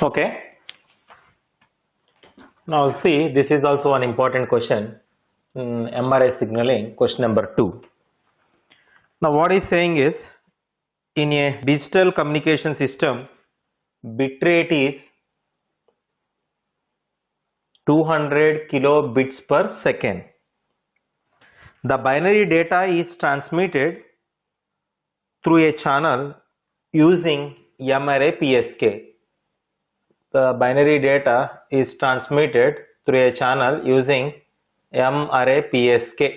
Okay. Now see, this is also an important question. MRI signaling, question number 2. Now what he's saying is, in a digital communication system, bitrate is 200 kilobits per second. The binary data is transmitted through a channel using M-array PSK. The binary data is transmitted through a channel using M-array PSK.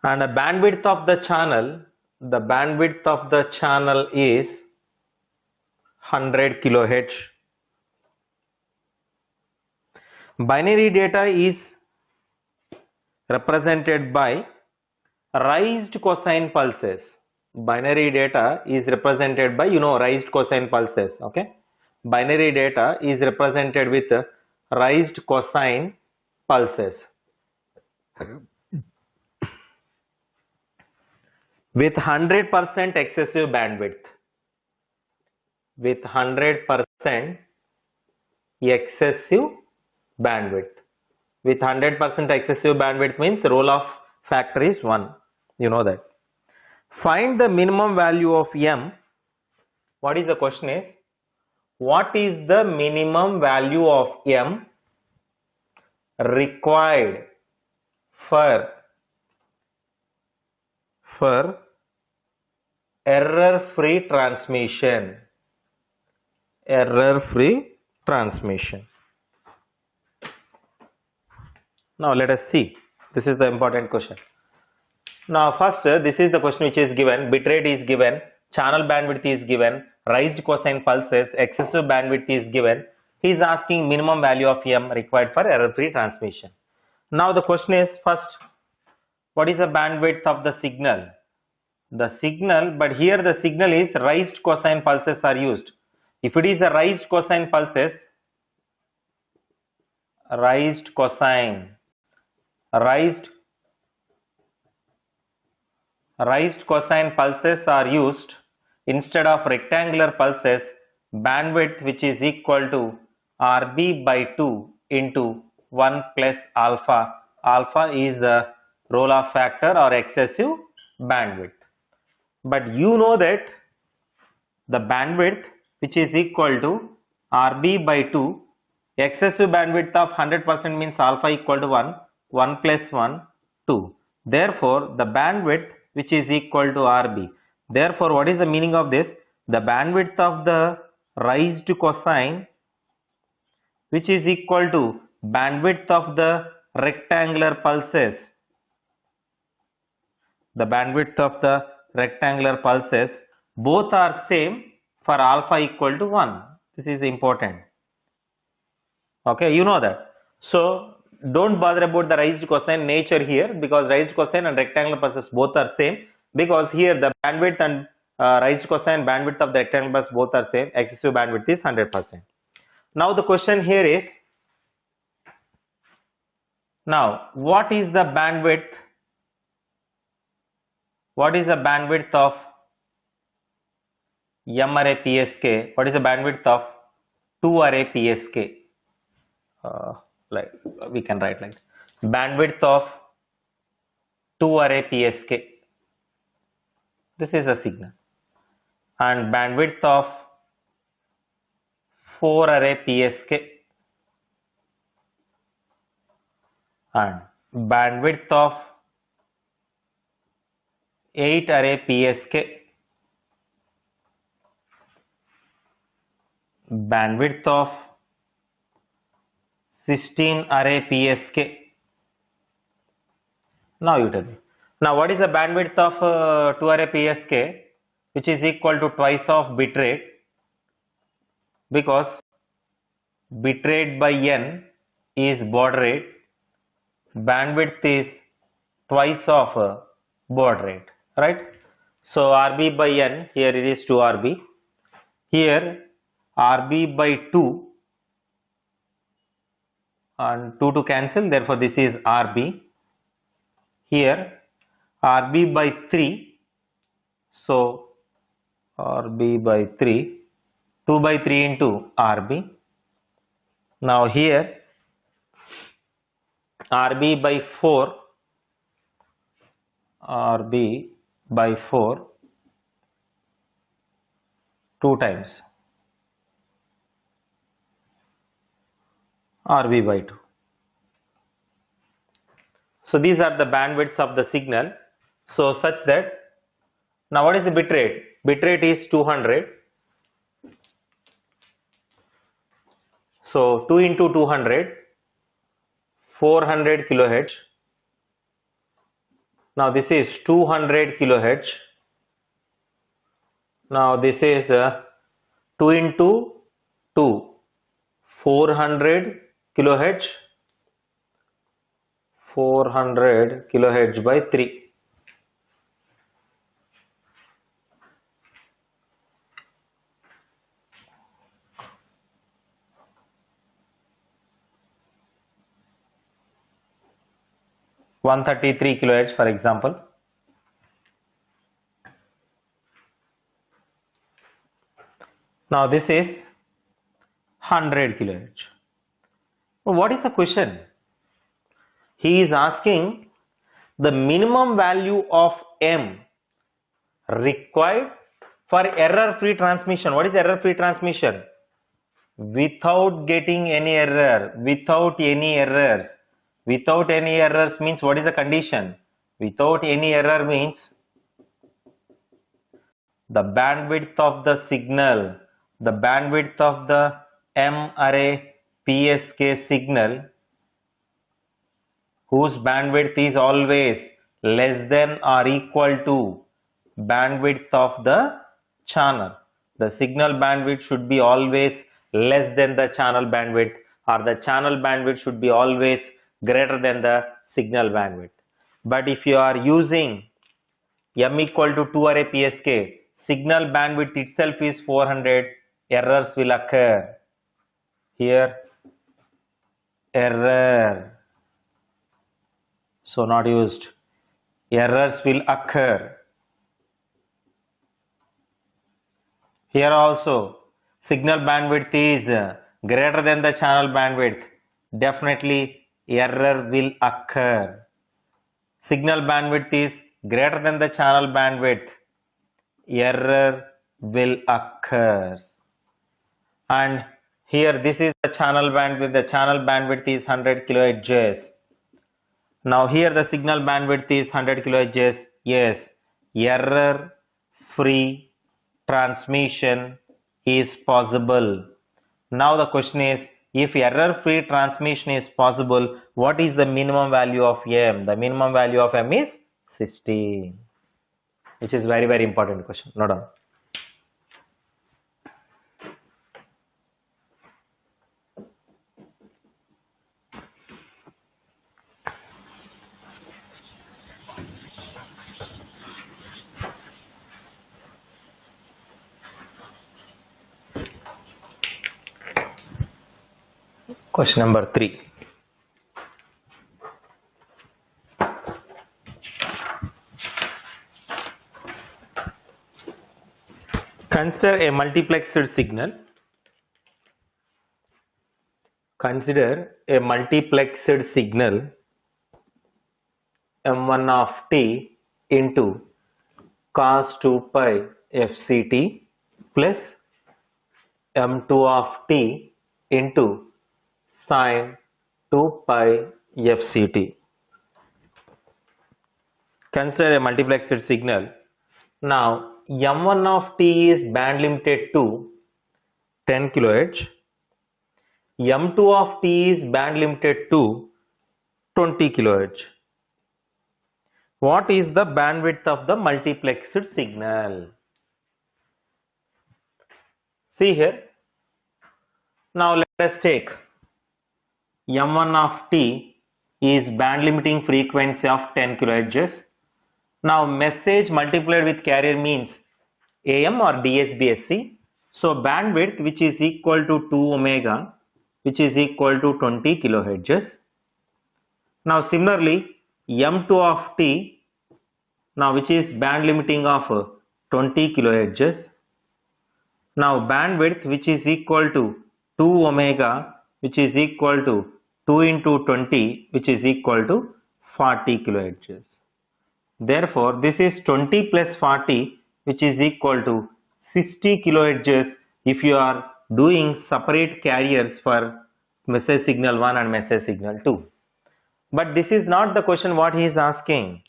And the bandwidth of the channel is 100 kilohertz. Binary data is represented by raised cosine pulses. Binary data is represented by, raised cosine pulses. Okay. Binary data is represented with raised cosine pulses. With 100% excessive bandwidth. With 100% excessive bandwidth. With 100% excessive bandwidth means roll-off factor is 1. You know that. Find the minimum value of M. What is the question is? What is the minimum value of M required for error-free transmission? Error-free transmission. Now let us see. This is the important question. Now first, this is the question which is given. Bitrate is given, channel bandwidth is given, raised cosine pulses, excessive bandwidth is given. He is asking minimum value of M required for error-free transmission. Now the question is, first, what is the bandwidth of the signal? The signal, but here the signal is raised cosine pulses are used. If it is a raised cosine pulses, raised cosine pulses are used instead of rectangular pulses, bandwidth which is equal to RB by 2 into 1 plus alpha. Alpha is the roll-off factor or excessive bandwidth. But you know that the bandwidth which is equal to RB by 2, excessive bandwidth of 100% means alpha equal to 1, 1 plus 1, 2. Therefore, the bandwidth which is equal to RB. Therefore, what is the meaning of this? The bandwidth of the raised cosine which is equal to bandwidth of the rectangular pulses. The bandwidth of the rectangular pulses, both are same for alpha equal to 1. This is important. Okay, you know that. So, don't bother about the raised cosine nature here, because raised cosine and rectangular pulses both are same, because here the bandwidth and raised cosine bandwidth of the rectangular pulse both are same. Excessive bandwidth is 100%. Now the question here is, now what is the bandwidth? What is the bandwidth of M-array PSK? What is the bandwidth of 2-array PSK? Like we can write like bandwidth of 2-array PSK. This is a signal. And bandwidth of 4-array PSK. And bandwidth of 8-array PSK. Bandwidth of 16-array PSK. Now you tell me. Now what is the bandwidth of 2-array PSK, which is equal to twice of bitrate, because bitrate by n is baud rate, bandwidth is twice of baud rate, right? So RB by n, here it is 2RB, here RB by 2 and 2 to cancel, therefore this is RB, here RB by 3, so RB by 3, 2 by 3 into RB. Now here RB by 4, RB by 4, 2 times RB by 2. So these are the bandwidths of the signal. So such that, now what is the bit rate? Bit rate is 200. So 2 into 200, 400 kilohertz. Now this is 200 kilohertz. Now this is 2 into 2, 400 kilohertz. 400 kilohertz by 3. (133 kilohertz) for example. Now this is 100 kilohertz. What is the question? He is asking the minimum value of M required for error-free transmission. What is error-free transmission? Without getting any error, without any errors. Without any errors means what is the condition? Without any error means the bandwidth of the signal, the bandwidth of the M array PSK signal, whose bandwidth is always less than or equal to bandwidth of the channel. The signal bandwidth should be always less than the channel bandwidth, or the channel bandwidth should be always greater than the signal bandwidth. But if you are using M equal to 2 array PSK, signal bandwidth itself is 400, errors will occur. Here, error. So not used. Errors will occur. Here also, signal bandwidth is greater than the channel bandwidth. Definitely error will occur. Signal bandwidth is greater than the channel bandwidth. Error will occur. And here this is the channel bandwidth. The channel bandwidth is 100 kHz. Now here the signal bandwidth is 100 kHz. Yes, error free transmission is possible. Now the question is, if error free transmission is possible, what is the minimum value of M? The minimum value of M is 16, which is very, very important question. Note down. Question number 3. Consider a multiplexed signal. Consider a multiplexed signal M1 of t into cos 2 pi fct plus M2 of t into sin 2 pi fct. Consider a multiplexed signal. Now M1 of t is band limited to 10 kHz. M2 of t is band limited to 20 kHz. What is the bandwidth of the multiplexed signal? See here. Now let us take M1 of t is band limiting frequency of 10 kHz. Now message multiplied with carrier means AM or DSBSC. So bandwidth, which is equal to 2 omega, which is equal to 20 kHz. Now similarly M2 of t, now which is band limiting of 20 kHz. Now bandwidth, which is equal to 2 omega, which is equal to 2 into 20, which is equal to 40 kilohertz. Therefore, this is 20 plus 40, which is equal to 60 kilohertz if you are doing separate carriers for message signal 1 and message signal 2. But this is not the question what he is asking.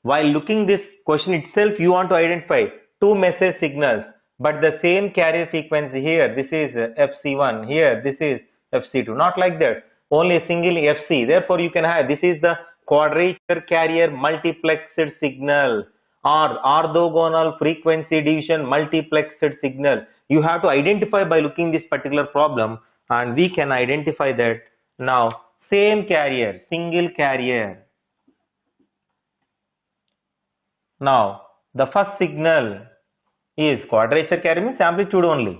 While looking this question itself, you want to identify two message signals, but the same carrier frequency here, this is FC1, here this is FC2, not like that, only a single FC. Therefore, you can have, this is the quadrature carrier multiplexed signal or orthogonal frequency division multiplexed signal. You have to identify by looking this particular problem, and we can identify that. Now, same carrier, single carrier. Now, the first signal is quadrature carrier, means amplitude only.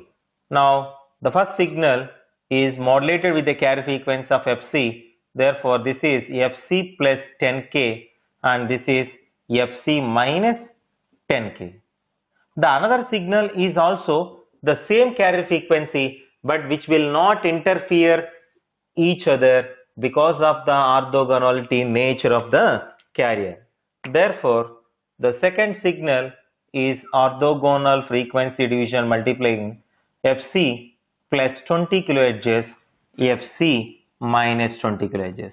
Now, the first signal is modulated with the carrier frequency of Fc. Therefore, this is Fc plus 10k and this is Fc minus 10k. The another signal is also the same carrier frequency, but which will not interfere each other because of the orthogonality nature of the carrier. Therefore, the second signal is orthogonal frequency division multiplying Fc plus 20 kHz, Fc minus 20 kHz.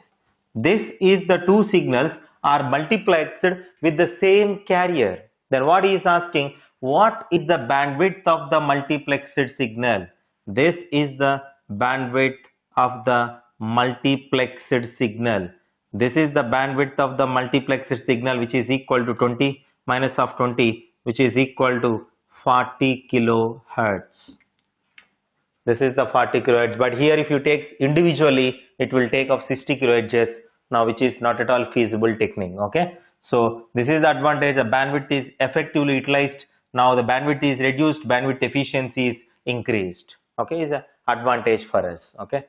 This is the two signals are multiplexed with the same carrier. Then what he is asking, what is the bandwidth of the multiplexed signal? This is the bandwidth of the multiplexed signal. This is the bandwidth of the multiplexed signal, which is equal to 20 minus of 20, which is equal to 40 kilohertz. This is the 40 kilohertz, but here if you take individually, it will take of 60 kilohertz now, which is not at all feasible technique. Okay, so this is the advantage. The bandwidth is effectively utilized. Now the bandwidth is reduced, bandwidth efficiency is increased. Okay, is an advantage for us. Okay.